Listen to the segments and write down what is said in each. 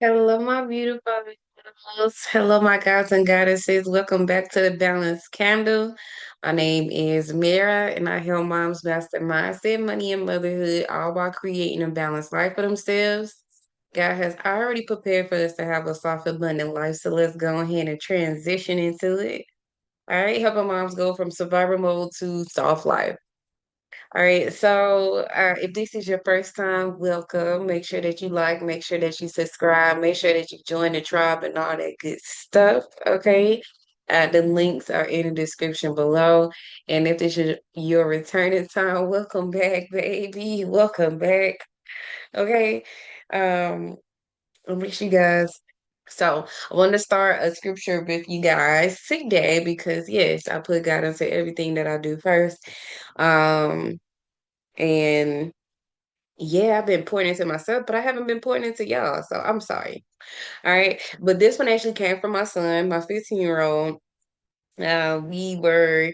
Hello, my beautifuls. Hello, my gods and goddesses. Welcome back to the Balanced Candle. My name is Mara, and I help moms master mindset, money, and motherhood, all while creating a balanced life for themselves. God has already prepared for us to have a soft, abundant life, so let's go ahead and transition into it. All right, helping moms go from survival mode to soft life. All right, so if this is your first time, welcome. Make sure that you like, make sure that you subscribe, make sure that you join the tribe and all that good stuff. Okay, the links are in the description below. And if this is your returning time, welcome back, baby. Welcome back. Okay, um, I miss you guys. So I want to start a scripture with you guys today because yes, I put God into everything that I do first. Um, and yeah, I've been pouring into myself, but I haven't been pouring into y'all. So I'm sorry. All right. But this one actually came from my son, my 15-year-old. We were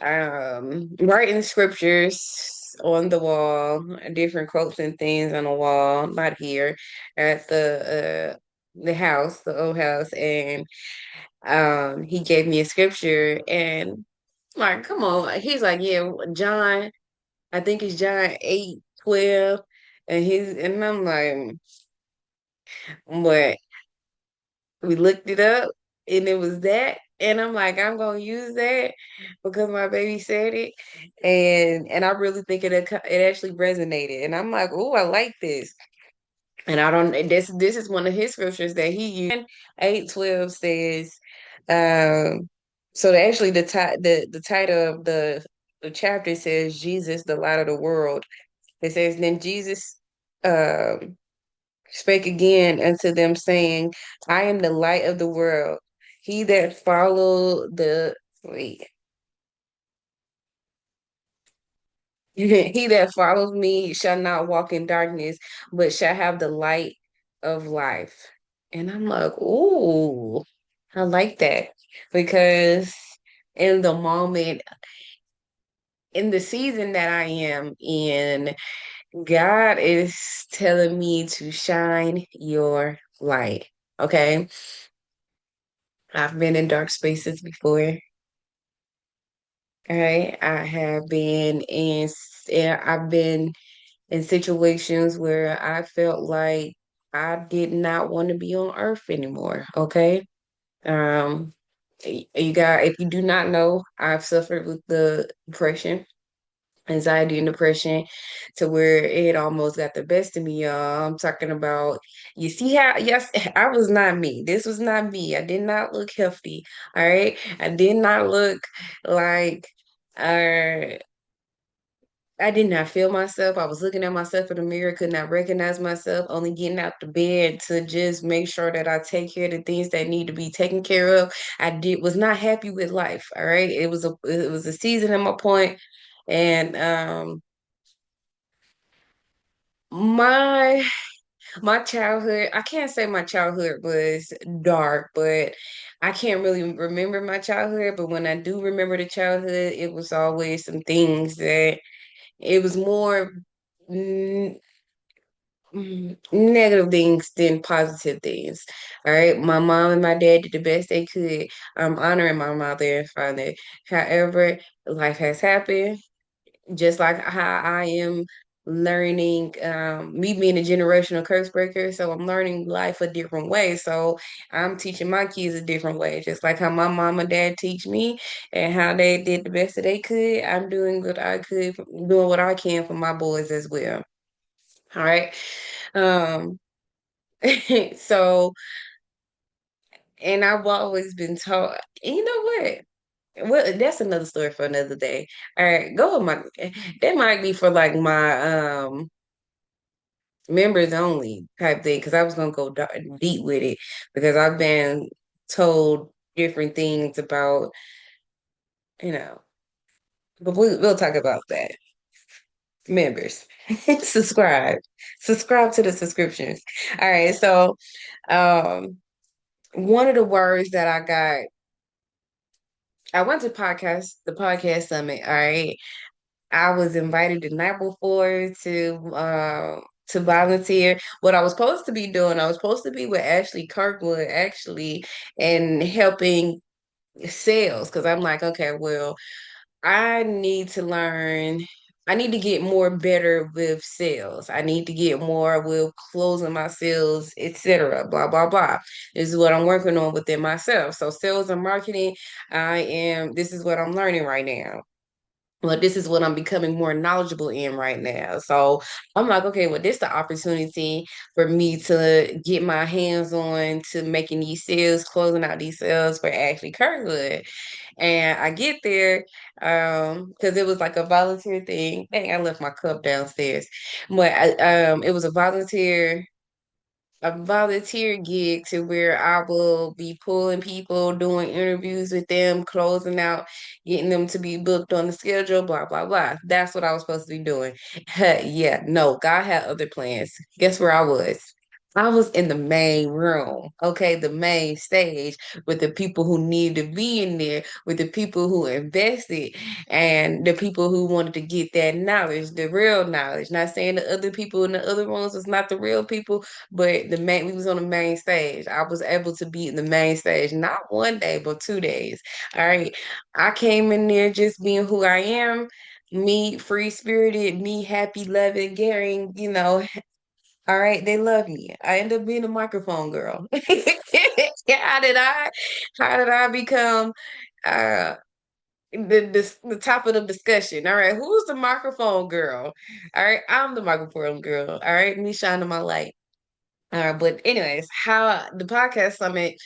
writing scriptures on the wall, different quotes and things on the wall, not here, at the house, the old house, and he gave me a scripture and like, come on. He's like, yeah, John. I think it's John 8:12. And I'm like, but we looked it up and it was that. And I'm like, I'm gonna use that because my baby said it. And I really think it actually resonated. And I'm like, oh, I like this. And I don't this is one of his scriptures that he used. 8:12 says, um, so actually the title of the chapter says Jesus, the light of the world. It says, then Jesus spake again unto them, saying, I am the light of the world. He that follow the wait, he that follows me shall not walk in darkness, but shall have the light of life. And I'm like, ooh, I like that because in the moment, in the season that I am in, God is telling me to shine your light. Okay. I've been in dark spaces before. Okay. I've been in situations where I felt like I did not want to be on earth anymore. Okay. Um, if you do not know, I've suffered with the depression, anxiety and depression to where it almost got the best of me, y'all. I'm talking about, you see how, yes, I was not me. This was not me. I did not look healthy. All right. I did not look like, uh, I did not feel myself. I was looking at myself in the mirror, could not recognize myself, only getting out the bed to just make sure that I take care of the things that need to be taken care of. Was not happy with life. All right. It was a season at my point, and my my childhood, I can't say my childhood was dark, but I can't really remember my childhood. But when I do remember the childhood, it was always some things that it was more mm, negative things than positive things. All right. My mom and my dad did the best they could. I'm honoring my mother and father. However, life has happened just like how I am learning, me being a generational curse breaker, so I'm learning life a different way. So I'm teaching my kids a different way, just like how my mom and dad teach me and how they did the best that they could. I'm doing what I could, doing what I can for my boys as well. All right. Um, so, and I've always been taught, you know what? Well, that's another story for another day. All right, go with my. That might be for like my members only type thing because I was gonna go deep with it because I've been told different things about, you know, but we'll talk about that. Members, subscribe to the subscriptions. All right, so um, one of the words that I got, I went to the podcast summit. All right, I was invited the night before to volunteer. What I was supposed to be doing, I was supposed to be with Ashley Kirkwood actually and helping sales because I'm like, okay, well, I need to learn. I need to get more better with sales. I need to get more with closing my sales, etc. Blah blah blah. This is what I'm working on within myself. So sales and marketing, this is what I'm learning right now. Well, this is what I'm becoming more knowledgeable in right now. So I'm like, okay, well, this the opportunity for me to get my hands on to making these sales, closing out these sales for Ashley Kirkwood. And I get there, because it was like a volunteer thing. Dang, I left my cup downstairs. But it was a volunteer gig to where I will be pulling people, doing interviews with them, closing out, getting them to be booked on the schedule, blah, blah, blah. That's what I was supposed to be doing. Yeah, no, God had other plans. Guess where I was? I was in the main room, okay, the main stage with the people who need to be in there, with the people who invested, and the people who wanted to get that knowledge, the real knowledge. Not saying the other people in the other rooms was not the real people, but we was on the main stage. I was able to be in the main stage, not one day, but 2 days. All right. I came in there just being who I am, me free spirited, me happy, loving, caring, all right, they love me. I end up being a microphone girl. How did I how did I become uh the top of the discussion? All right, who's the microphone girl? All right, I'm the microphone girl. All right, me shining my light. But anyways, how the podcast summit,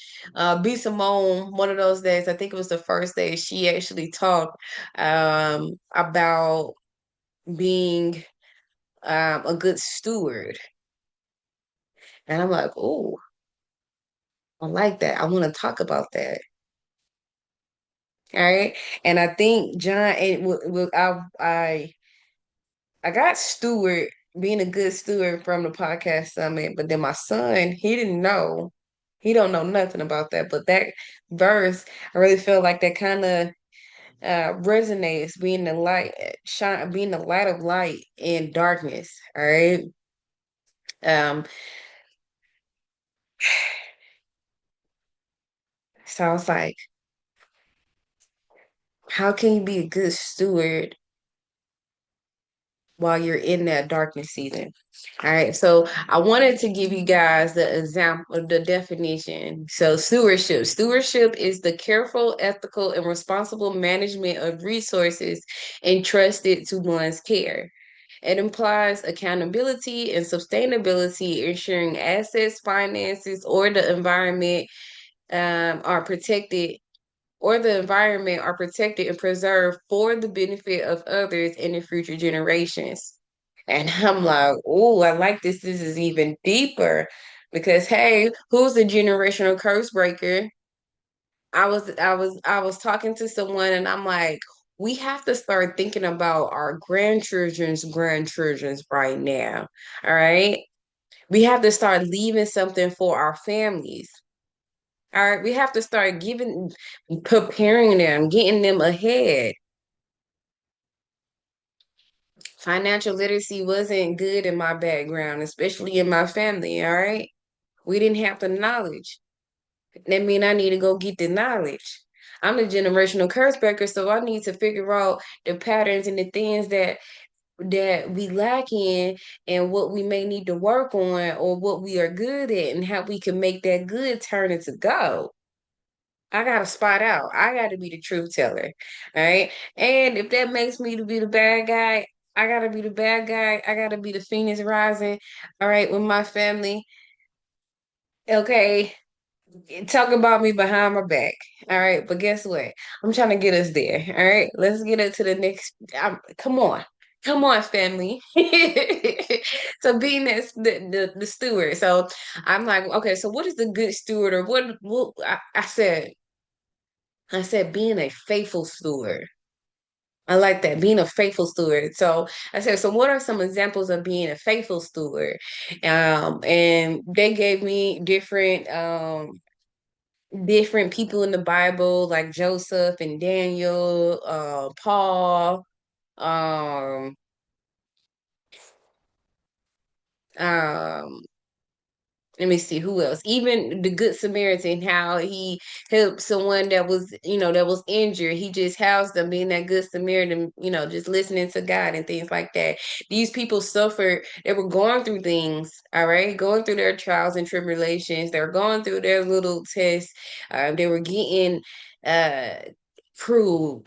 B Simone, one of those days, I think it was the first day, she actually talked about being a good steward. And I'm like, oh, I like that. I want to talk about that. All right. And I think John, I got steward, being a good steward from the podcast summit, but then my son, he didn't know. He don't know nothing about that. But that verse, I really feel like that kind of resonates, being the light, being the light of light in darkness. All right. So I was like, how can you be a good steward while you're in that darkness season? All right, so I wanted to give you guys the example, the definition. So, stewardship. Stewardship is the careful, ethical, and responsible management of resources entrusted to one's care. It implies accountability and sustainability, ensuring assets, finances, are protected the environment are protected and preserved for the benefit of others and the future generations. And I'm like, oh, I like this. This is even deeper because hey, who's the generational curse breaker? I was talking to someone and I'm like, we have to start thinking about our grandchildren's right now. All right. We have to start leaving something for our families. All right. We have to start preparing them, getting them ahead. Financial literacy wasn't good in my background, especially in my family. All right. We didn't have the knowledge. That mean I need to go get the knowledge. I'm the generational curse breaker, so I need to figure out the patterns and the things that we lack in and what we may need to work on or what we are good at and how we can make that good turn into go. I gotta spot out. I gotta be the truth teller. All right. And if that makes me to be the bad guy, I gotta be the bad guy. I gotta be the Phoenix rising. All right, with my family. Okay. Talk about me behind my back. All right. But guess what? I'm trying to get us there. All right. Let's get it to the next. Come on. Come on, family. So being the steward. So I'm like, okay, so what is the good steward or what I said being a faithful steward. I like that, being a faithful steward. So I said, so what are some examples of being a faithful steward? And they gave me different people in the Bible, like Joseph and Daniel, Paul, um, Um, let me see who else. Even the Good Samaritan, how he helped someone that was, that was injured. He just housed them, being that Good Samaritan, just listening to God and things like that. These people suffered. They were going through things, all right, going through their trials and tribulations. They were going through their little tests. They were getting uh crude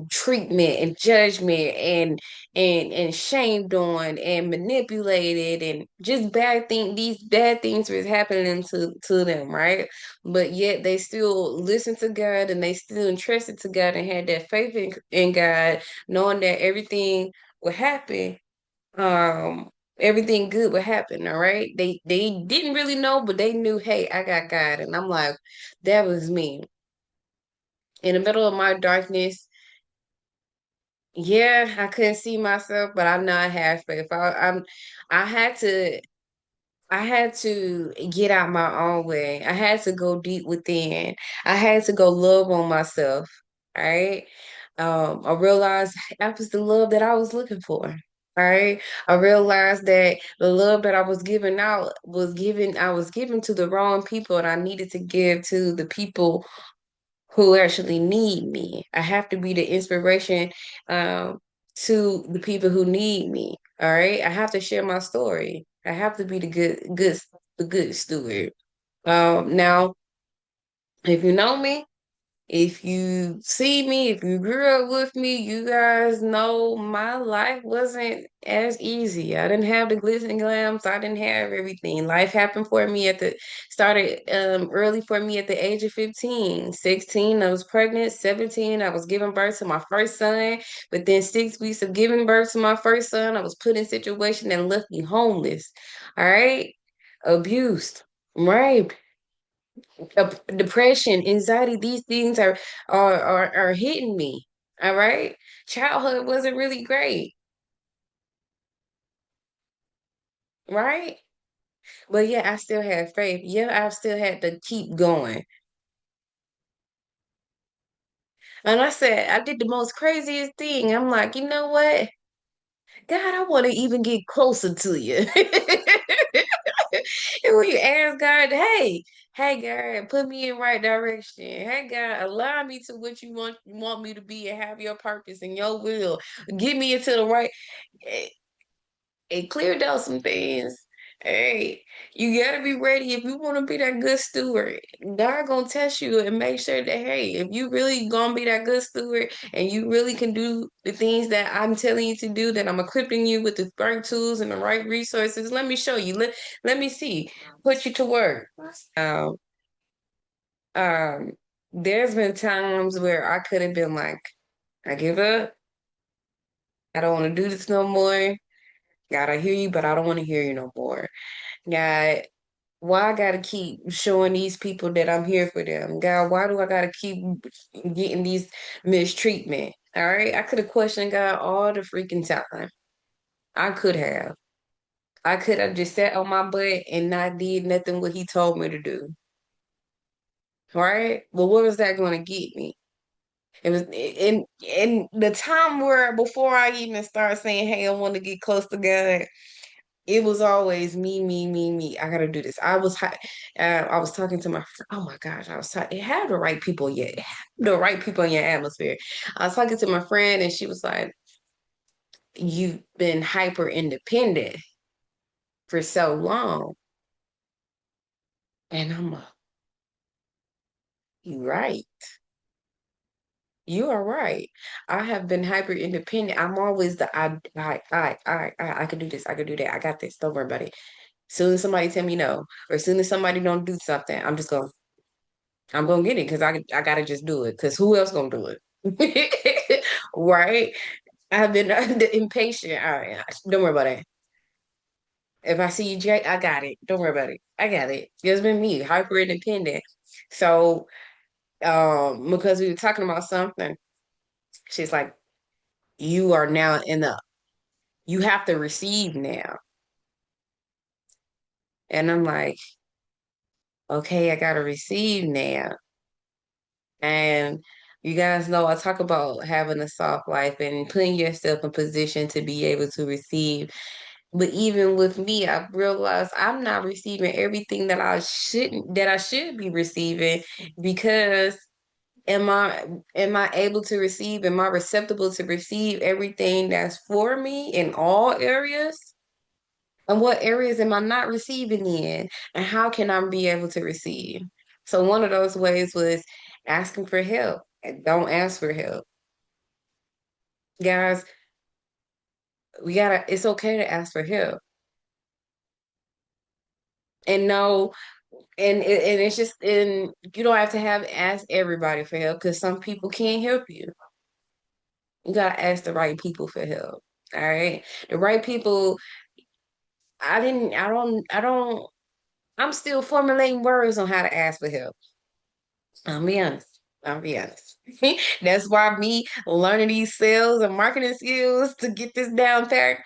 treatment and judgment and shamed on and manipulated, and just these bad things was happening to them, right? But yet they still listened to God, and they still entrusted to God, and had that faith in God, knowing that would happen um everything good would happen. All right, they didn't really know, but they knew, hey, I got God. And I'm like, that was me in the middle of my darkness. Yeah, I couldn't see myself, but I know I had faith. I had to get out my own way. I had to go deep within. I had to go love on myself. All right. I realized that was the love that I was looking for. All right. I realized that the love that I was giving out I was giving to the wrong people, and I needed to give to the people who actually need me. I have to be the inspiration um, to the people who need me. All right. I have to share my story. I have to be the good steward. Now, if you know me, if you see me, if you grew up with me, you guys know my life wasn't as easy. I didn't have the glitz and glams. I didn't have everything. Life happened for me started early for me at the age of 15. 16, I was pregnant. 17, I was giving birth to my first son. But then 6 weeks of giving birth to my first son, I was put in a situation that left me homeless. All right. Abused. Right. Depression, anxiety, these things are hitting me. All right. Childhood wasn't really great, right? But yeah, I still had faith. Yeah, I still had to keep going. And I said, I did the most craziest thing. I'm like, you know what? God, I want to even get closer to you. And when you ask God, hey God, put me in right direction. Hey God, allow me to what you want me to be, and have your purpose and your will. Get me into the right. It cleared up some things. Hey, you gotta be ready if you want to be that good steward. God gonna test you and make sure that, hey, if you really gonna be that good steward and you really can do the things that I'm telling you to do, that I'm equipping you with the right tools and the right resources. Let me show you. Let me see. Put you to work. Um, um, there's been times where I could have been like, I give up. I don't want to do this no more. God, I hear you, but I don't want to hear you no more. God, why I gotta keep showing these people that I'm here for them? God, why do I gotta keep getting these mistreatment? All right. I could have questioned God all the freaking time. I could have. I could have just sat on my butt and not did nothing what he told me to do. All right. Well, what was that gonna get me? It was in the time where before I even start saying, hey, I want to get close to God, it was always me, me, me, me. I gotta do this. I was talking to my friend. Oh my gosh, I was talking. Have the right people yet? Have the right people in your atmosphere. I was talking to my friend, and she was like, "You've been hyper independent for so long," and I'm like, "You right. You are right. I have been hyper independent. I'm always the I can do this. I can do that. I got this. Don't worry about it. Soon as somebody tell me no, or as soon as somebody don't do something, I'm gonna get it because I gotta just do it because who else gonna do it? Right? I've been impatient. All right, don't worry about it. If I see you, Jay, I got it. Don't worry about it. I got it. It's been me, hyper independent. So, because we were talking about something, she's like, "You are now in the. You have to receive now," and I'm like, "Okay, I gotta receive now." And you guys know I talk about having a soft life and putting yourself in position to be able to receive. But even with me, I've realized I'm not receiving everything that I should be receiving because am I able to receive? Am I receptible to receive everything that's for me in all areas? And what areas am I not receiving in? And how can I be able to receive? So one of those ways was asking for help. And don't ask for help. Guys, it's okay to ask for help. And no, and it's just, and you don't have to ask everybody for help because some people can't help you. You gotta ask the right people for help. All right. The right people, I'm still formulating words on how to ask for help. I'll be honest. I'll be honest. That's why me learning these sales and marketing skills to get this down pat,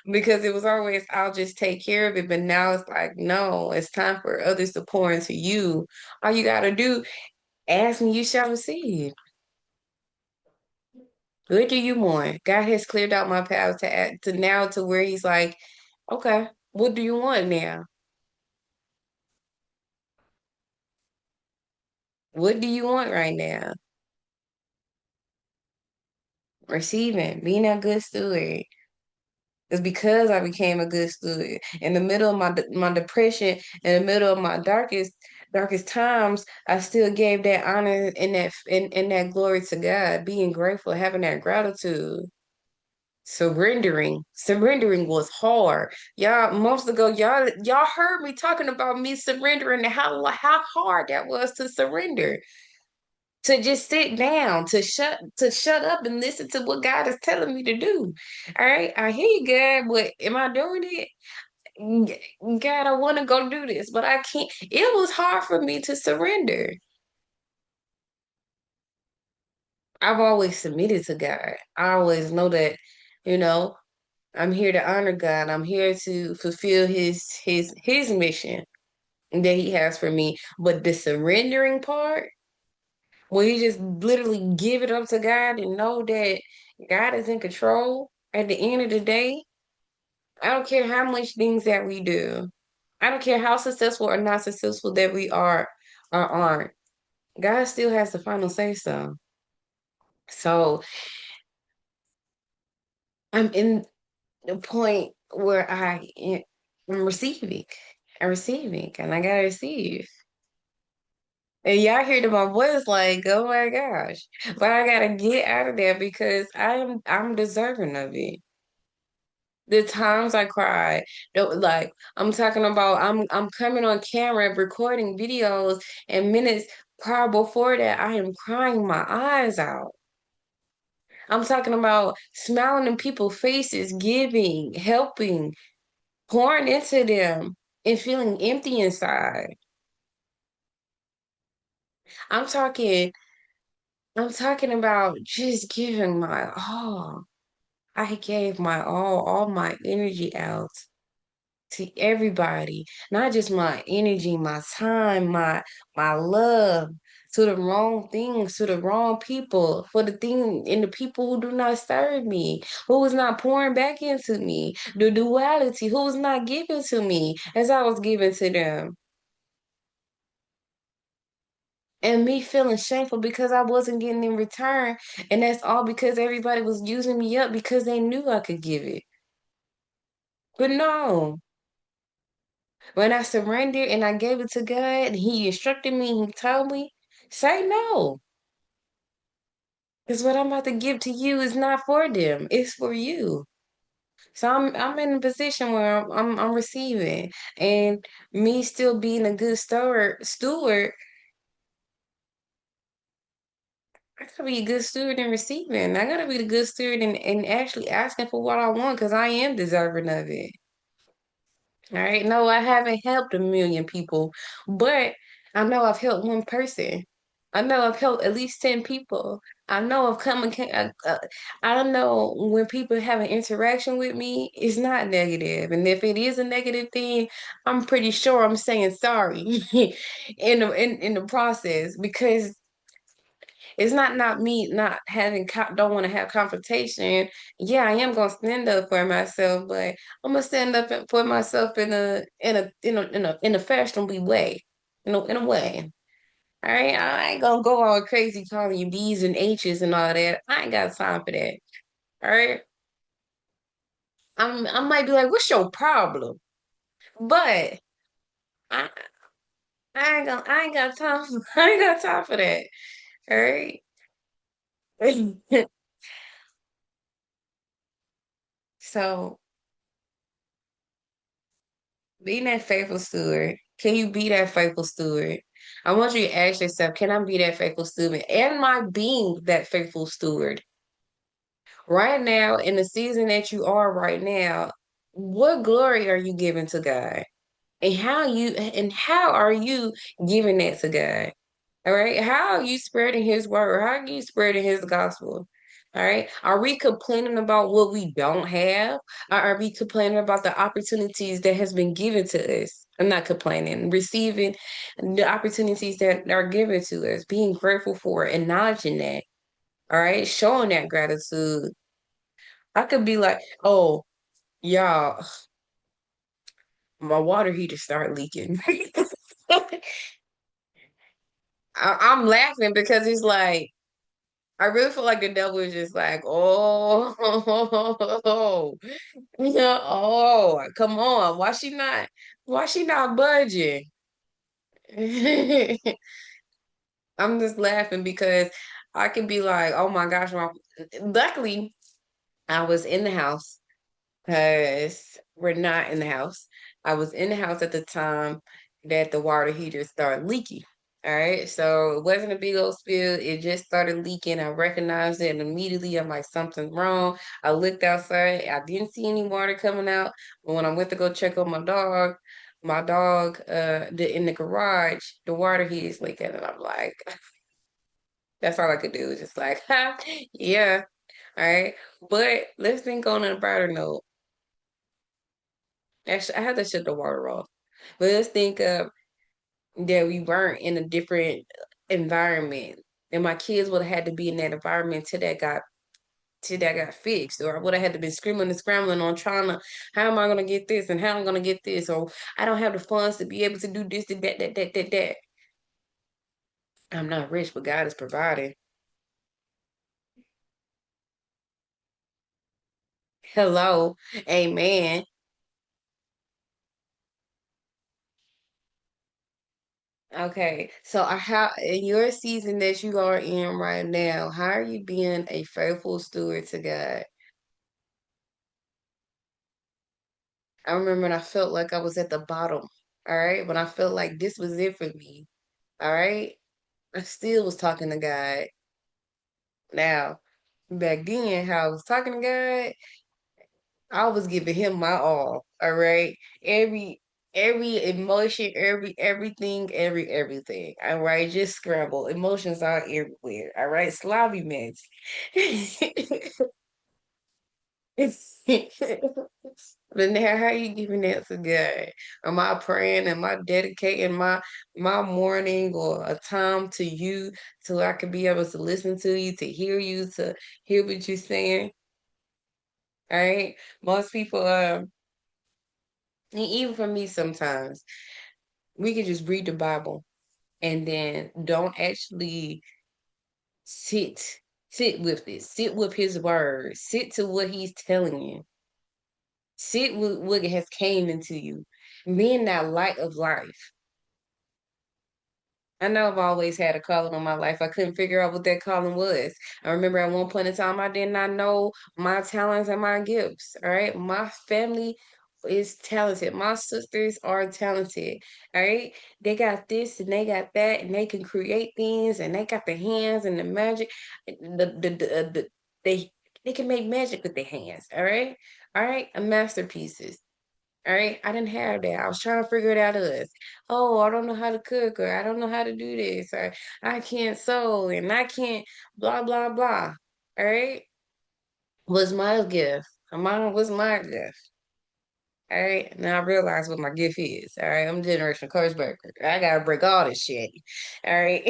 because it was always, I'll just take care of it. But now it's like, no, it's time for others to pour into you. All you gotta do, ask me, you shall receive. What do you want? God has cleared out my path to now to where he's like, okay, what do you want now? What do you want right now? Receiving, being a good steward. It's because I became a good steward. In the middle of my depression, in the middle of my darkest times, I still gave that honor and that glory to God, being grateful, having that gratitude. Surrendering was hard. Y'all, months ago, y'all heard me talking about me surrendering and how hard that was to surrender, to just sit down, to shut up and listen to what God is telling me to do. All right, I hear you, God, but am I doing it? God, I want to go do this, but I can't. It was hard for me to surrender. I've always submitted to God. I always know that, you know, I'm here to honor God. I'm here to fulfill his mission that he has for me. But the surrendering part, where you just literally give it up to God and know that God is in control at the end of the day. I don't care how much things that we do. I don't care how successful or not successful that we are or aren't. God still has the final say so. So I'm in the point where am receiving. I'm receiving and I gotta receive. And y'all hear to my voice like, oh my gosh. But I gotta get out of there because I'm deserving of it. The times I cried, like I'm talking about, I'm coming on camera recording videos, and minutes prior before that, I am crying my eyes out. I'm talking about smiling in people's faces, giving, helping, pouring into them, and feeling empty inside. I'm talking, I'm talking about just giving my all. I gave my all my energy out to everybody, not just my energy, my time, my love, to the wrong things, to the wrong people, for the thing and the people who do not serve me, who is not pouring back into me, the duality, who is not giving to me as I was giving to them. And me feeling shameful because I wasn't getting in return. And that's all because everybody was using me up because they knew I could give it. But no, when I surrendered and I gave it to God, and He instructed me, He told me, say no. Because what I'm about to give to you is not for them, it's for you. So I'm in a position where I'm receiving, and me still being a good steward, I gotta be a good steward in receiving. I gotta be the good steward in actually asking for what I want because I am deserving of it. All right. No, I haven't helped a million people, but I know I've helped one person. I know I've helped at least 10 people. I know I've come and I know when people have an interaction with me, it's not negative. And if it is a negative thing, I'm pretty sure I'm saying sorry in the process because It's not me not having don't want to have confrontation. Yeah, I am gonna stand up for myself, but I'm gonna stand up for myself in a fashionable way, in a way. All right, I ain't gonna go all crazy calling you B's and H's and all that. I ain't got time for that. All right, I might be like, "What's your problem?" But I I ain't got time. I ain't got time for that. All right. So being that faithful steward, can you be that faithful steward? I want you to ask yourself, can I be that faithful steward? Am I being that faithful steward? Right now, in the season that you are right now, what glory are you giving to God? And how are you giving that to God? All right. How are you spreading his word? How are you spreading his gospel? All right. Are we complaining about what we don't have? Or are we complaining about the opportunities that has been given to us? I'm not complaining, receiving the opportunities that are given to us, being grateful for it, acknowledging that. All right. Showing that gratitude. I could be like, oh, y'all, my water heater started leaking. I'm laughing because it's like, I really feel like the devil is just like, oh, yeah, oh, come on. Why she not budging? I'm just laughing because I can be like, oh my gosh, luckily I was in the house because we're not in the house. I was in the house at the time that the water heater started leaking. All right, so it wasn't a big old spill. It just started leaking. I recognized it, and immediately I'm like, something's wrong. I looked outside. I didn't see any water coming out. But when I went to go check on my dog, in the garage, the water heater is leaking, and I'm like, that's all I could do. Was just like, ha, yeah, all right. But let's think on a brighter note. Actually, I had to shut the water off. But let's think of that we weren't in a different environment. And my kids would have had to be in that environment till that got fixed. Or I would have had to be screaming and scrambling on trying to, how am I gonna get this and how am I gonna get this? Or I don't have the funds to be able to do this, that. I'm not rich, but God is providing. Hello. Amen. Okay, so how in your season that you are in right now, how are you being a faithful steward to God? I remember when I felt like I was at the bottom, all right, when I felt like this was it for me, all right, I still was talking to God. Now, back then, how I was talking to God, I was giving him my all right, every emotion, everything, all right, just scramble. Emotions are everywhere, all right, sloppy mess. But now, how you giving that to God? Am I praying? Am I dedicating my morning or a time to you so I can be able to listen to you, to hear what you're saying? All right. Most people, and even for me, sometimes we can just read the Bible and then don't actually sit sit with it, sit with His word, sit to what He's telling you. Sit with what has came into you, being that light of life. I know I've always had a calling on my life. I couldn't figure out what that calling was. I remember at one point in time, I did not know my talents and my gifts. All right. My family is talented. My sisters are talented. All right. They got this and they got that, and they can create things, and they got the hands and the magic. They, they can make magic with their hands. All right. All right. Masterpieces. All right, I didn't have that. I was trying to figure it out us. Oh, I don't know how to cook, or I don't know how to do this, or I can't sew, and I can't blah blah blah. All right, was my gift. Mine was my gift. All right, now I realize what my gift is. All right, I'm generational curse breaker. I gotta break all this shit. All right.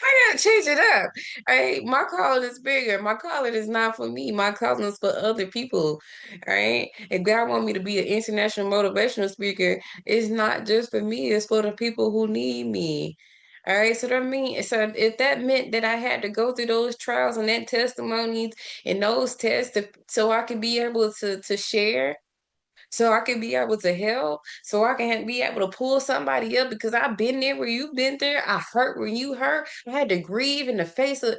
I gotta change it up. Right? My calling is bigger. My calling is not for me. My calling is for other people. Right? If God want me to be an international motivational speaker, it's not just for me, it's for the people who need me. All right. So if that meant that I had to go through those trials and that testimonies and those tests so I could be able to share, so I can be able to help, so I can be able to pull somebody up because I've been there where you've been there. I hurt when you hurt. I had to grieve in the face of,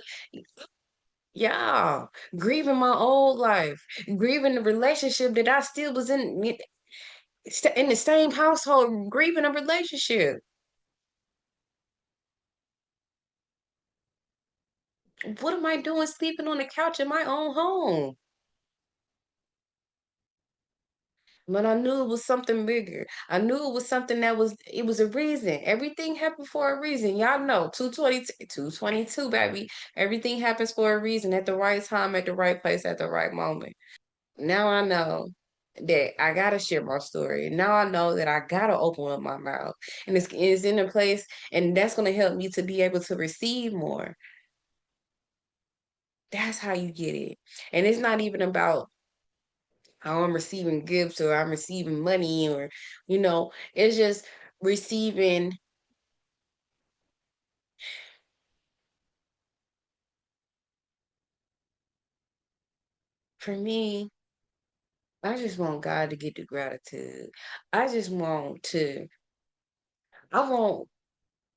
yeah, grieving my old life, grieving the relationship that I still was in the same household, grieving a relationship. What am I doing sleeping on the couch in my own home? But I knew it was something bigger. I knew it was something it was a reason. Everything happened for a reason. Y'all know, 222, baby. Everything happens for a reason at the right time, at the right place, at the right moment. Now I know that I gotta share my story. Now I know that I gotta open up my mouth. And it's in a place, and that's gonna help me to be able to receive more. That's how you get it. And it's not even about how I'm receiving gifts or I'm receiving money or, it's just receiving. For me, I just want God to get the gratitude. I just want to, I want,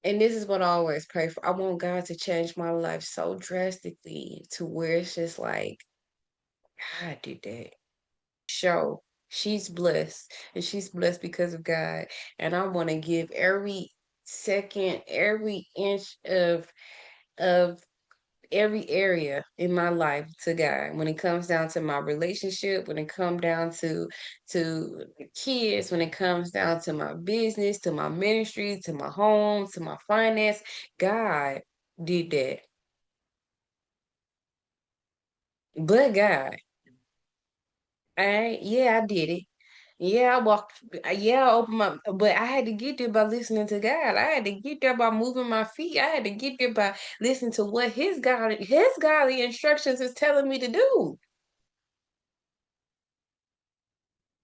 and this is what I always pray for. I want God to change my life so drastically to where it's just like, God did that. Show she's blessed and she's blessed because of God. And I want to give every second, every inch of every area in my life to God. When it comes down to my relationship, when it comes down to the kids, when it comes down to my business, to my ministry, to my home, to my finance, God did that. But God, yeah, I did it. Yeah, I walked. Yeah, I opened my. But I had to get there by listening to God. I had to get there by moving my feet. I had to get there by listening to what His godly instructions is telling me to do.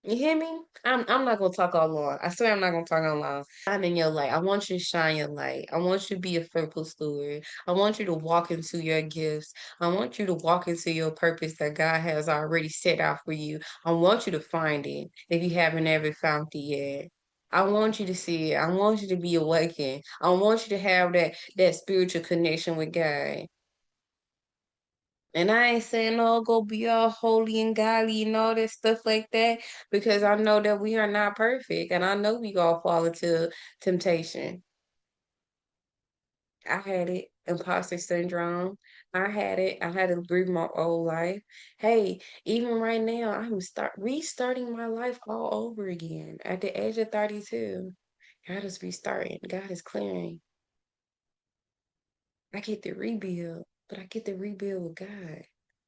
You hear me? I'm not gonna talk all long. I swear I'm not gonna talk all long. Shine in your light. I want you to shine your light. I want you to be a faithful steward. I want you to walk into your gifts. I want you to walk into your purpose that God has already set out for you. I want you to find it if you haven't ever found it yet. I want you to see it. I want you to be awakened. I want you to have that spiritual connection with God. And I ain't saying, no, go be all holy and godly and all that stuff like that, because I know that we are not perfect. And I know we all fall into temptation. I had it, imposter syndrome. I had it. I had to grieve my old life. Hey, even right now, restarting my life all over again at the age of 32. God is restarting. God is clearing. I get to rebuild, but I get to rebuild with God.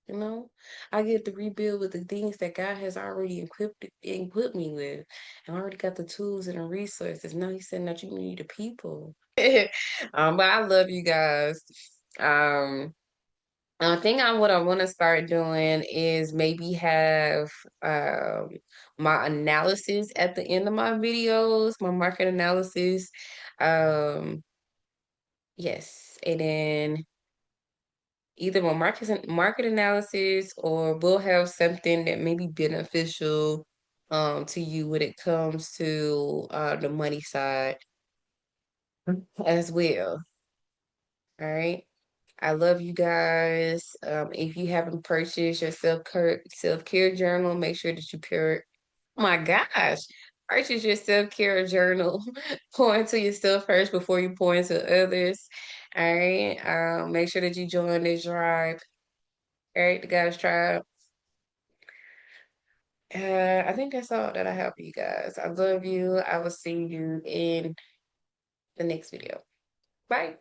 You know, I get to rebuild with the things that God has already equipped me with. I already got the tools and the resources. Now He's saying that you need the people. But I love you guys. Um, I think what I want to start doing is maybe have um my analysis at the end of my videos, my market analysis. Um, yes, and then either my market analysis, or we'll have something that may be beneficial to you when it comes to the money side as well. All right. I love you guys. If you haven't purchased your self-care journal, make sure that you pair. Oh my gosh. Purchase your self-care journal. Pour into yourself first before you pour into others. All right. Make sure that you join this drive. All right, the Godess Tribe. I think that's all that I have for you guys. I love you. I will see you in the next video. Bye.